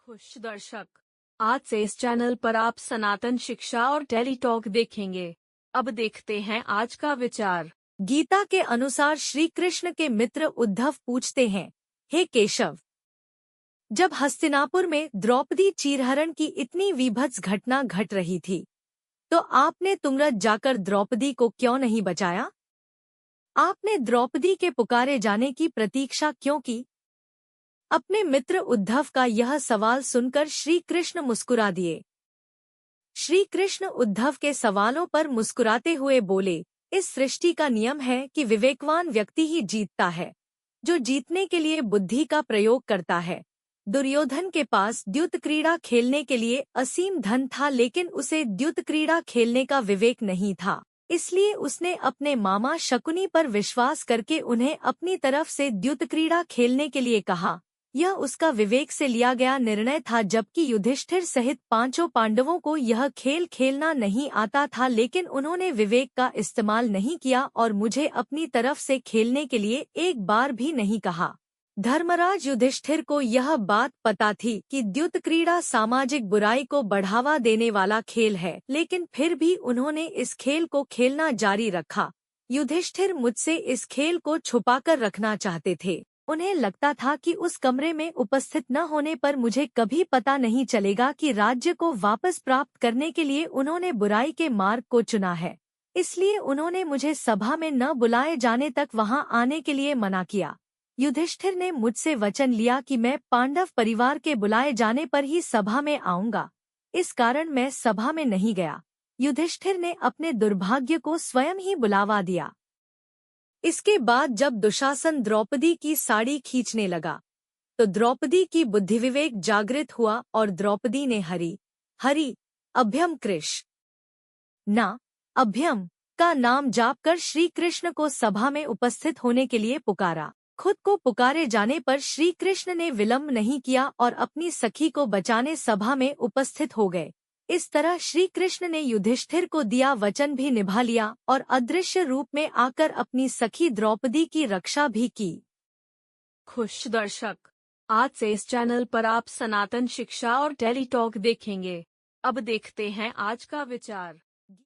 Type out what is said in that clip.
खुश दर्शक, आज से इस चैनल पर आप सनातन शिक्षा और टेली टॉक देखेंगे। अब देखते हैं आज का विचार। गीता के अनुसार श्री कृष्ण के मित्र उद्धव पूछते हैं, हे केशव, जब हस्तिनापुर में द्रौपदी चीरहरण की इतनी विभत्स घटना घट रही थी, तो आपने तुंगरथ जाकर द्रौपदी को क्यों नहीं बचाया? आपने द्रौपदी के पुकारे जाने की प्रतीक्षा क्यों की? अपने मित्र उद्धव का यह सवाल सुनकर श्री कृष्ण मुस्कुरा दिए। श्री कृष्ण उद्धव के सवालों पर मुस्कुराते हुए बोले, इस सृष्टि का नियम है कि विवेकवान व्यक्ति ही जीतता है, जो जीतने के लिए बुद्धि का प्रयोग करता है। दुर्योधन के पास द्युत क्रीड़ा खेलने के लिए असीम धन था, लेकिन उसे द्युत क्रीड़ा खेलने का विवेक नहीं था। इसलिए उसने अपने मामा शकुनी पर विश्वास करके उन्हें अपनी तरफ से द्युत क्रीड़ा खेलने के लिए कहा। यह उसका विवेक से लिया गया निर्णय था, जबकि युधिष्ठिर सहित पांचों पांडवों को यह खेल खेलना नहीं आता था, लेकिन उन्होंने विवेक का इस्तेमाल नहीं किया और मुझे अपनी तरफ से खेलने के लिए एक बार भी नहीं कहा। धर्मराज युधिष्ठिर को यह बात पता थी कि द्युत क्रीड़ा सामाजिक बुराई को बढ़ावा देने वाला खेल है, लेकिन फिर भी उन्होंने इस खेल को खेलना जारी रखा। युधिष्ठिर मुझसे इस खेल को छुपाकर रखना चाहते थे। उन्हें लगता था कि उस कमरे में उपस्थित न होने पर मुझे कभी पता नहीं चलेगा कि राज्य को वापस प्राप्त करने के लिए उन्होंने बुराई के मार्ग को चुना है। इसलिए उन्होंने मुझे सभा में न बुलाए जाने तक वहां आने के लिए मना किया। युधिष्ठिर ने मुझसे वचन लिया कि मैं पांडव परिवार के बुलाए जाने पर ही सभा में आऊंगा। इस कारण मैं सभा में नहीं गया। युधिष्ठिर ने अपने दुर्भाग्य को स्वयं ही बुलावा दिया। इसके बाद जब दुशासन द्रौपदी की साड़ी खींचने लगा, तो द्रौपदी की बुद्धि विवेक जागृत हुआ और द्रौपदी ने हरि हरि अभ्यम कृष्ण ना अभ्यम का नाम जाप कर श्री कृष्ण को सभा में उपस्थित होने के लिए पुकारा। खुद को पुकारे जाने पर श्री कृष्ण ने विलंब नहीं किया और अपनी सखी को बचाने सभा में उपस्थित हो गए। इस तरह श्री कृष्ण ने युधिष्ठिर को दिया वचन भी निभा लिया और अदृश्य रूप में आकर अपनी सखी द्रौपदी की रक्षा भी की। खुश दर्शक, आज से इस चैनल पर आप सनातन शिक्षा और टेली टॉक देखेंगे। अब देखते हैं आज का विचार।